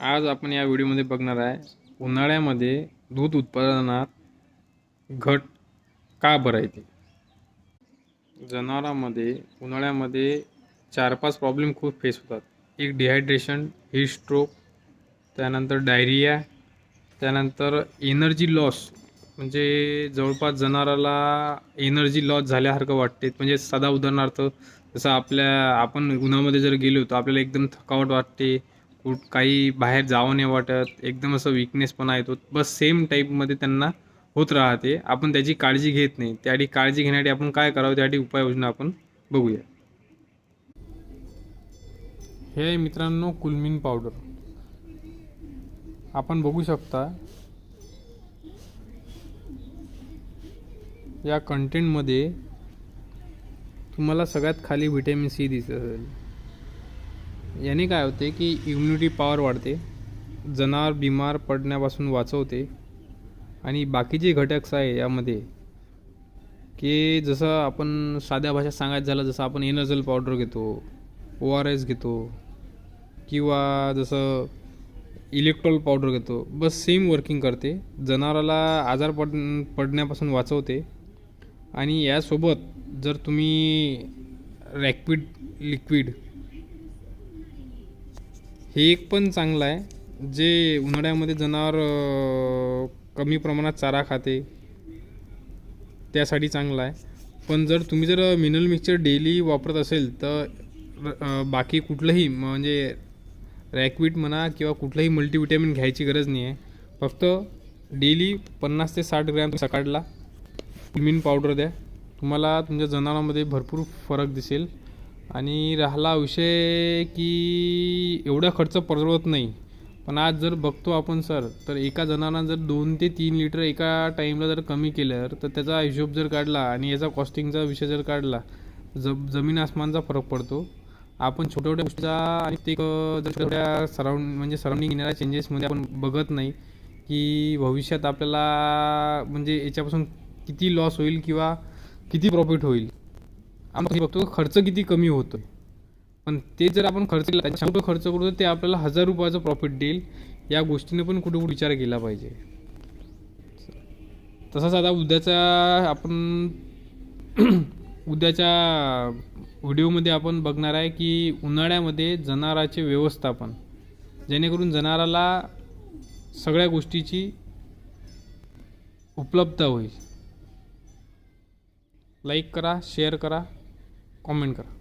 आज आपण या व्हिडिओमध्ये बघणार आहे उन्हाळ्यामध्ये दूध उत्पादनात घट का बरं येते. जनावरांमध्ये उन्हाळ्यामध्ये 4-5 प्रॉब्लेम खूप फेस होतात. एक डिहायड्रेशन, हीट स्ट्रोक, त्यानंतर डायरिया, त्यानंतर एनर्जी लॉस. म्हणजे जवळपास जनावराला एनर्जी लॉस झाल्यासारखं वाटते. म्हणजे साधा उदाहरणार्थ जसं आपण उन्हामध्ये जर गेलो तर आपल्याला एकदम थकावट वाटते, काही बाहेर जावं नाही वाटत, एकदम असं विकनेसपणा येतो. बस सेम टाईपमध्ये त्यांना होत राहते. आपण त्याची काळजी घेत नाही. त्यासाठी काळजी घेण्यासाठी आपण काय करावं, त्यासाठी उपाययोजना आपण बघूया. हे आहे मित्रांनो कुलमिन पावडर. आपण बघू शकता या कंटेंटमध्ये तुम्हाला सगळ्यात खाली व्हिटॅमिन सी दिसेल. याने काय होते की इम्युनिटी पॉवर वाढते, जनावर बिमार पडण्यापासून वाचवते आणि बाकीचे घटक आहे यामध्ये की जसं आपण साध्या भाषेत सांगायचं झालं, जसं आपण एनर्जल पावडर घेतो, ORS घेतो किंवा जसं इलेक्ट्रॉल पावडर घेतो, बस सेम वर्किंग करते. जनावराला आजार पडण्यापासून वाचवते. आणि यासोबत जर तुम्ही रॅक्विड लिक्विड हे एक पण चांगलं आहे, जे उन्हाळ्यामध्ये जनावर कमी प्रमाणात चारा खाते त्यासाठी चांगलं आहे. पण जर तुम्ही मिनरल मिक्सचर डेली वापरत असेल तर बाकी कुठलंही म्हणजे रॅक्विड म्हणा किंवा कुठलंही मल्टीविटॅमिन घ्यायची गरज नाही आहे. फक्त डेली 50 ते 60 ग्रॅम सकाळला कुलमिन पावडर द्या. तुम्हाला तुमच्या जनावरांमध्ये भरपूर फरक दिसेल. आणि राहिला विषय की एवढा खर्च परवडत नाही, पण आज जर बघतो आपण सर, तर एका जनावरांना जर 2 ते 3 लिटर एका टाईमला जर कमी केलं तर त्याचा हिशोब जर काढला आणि याचा कॉस्टिंगचा विषय जर काढला, जमीन आसमानचा फरक पडतो. आपण छोट्या छोट्या गोष्टीचा आणि ते छोट्या सराउंडिंग येणाऱ्या चेंजेसमध्ये आपण बघत नाही की भविष्यात आपल्याला म्हणजे याच्यापासून किती लॉस होईल किंवा किती प्रॉफिट होईल. आपण बघतो खर्च किती कमी होतो, पण ते जर आपण खर्च केला, 100 रुपये खर्च करू तर ते आपल्याला 1000 रुपयाचं प्रॉफिट देईल. या गोष्टीने पण कुठे कुठे विचार केला पाहिजे. तसाच आता उद्याच्या व्हिडिओमध्ये आपण बघणार आहे की उन्हाळ्यामध्ये जनावरांचे व्यवस्थापन, जेणेकरून जनावराला सगळ्या गोष्टीची उपलब्धता होईल. लाईक करा, शेअर करा, कॉमेंट करा.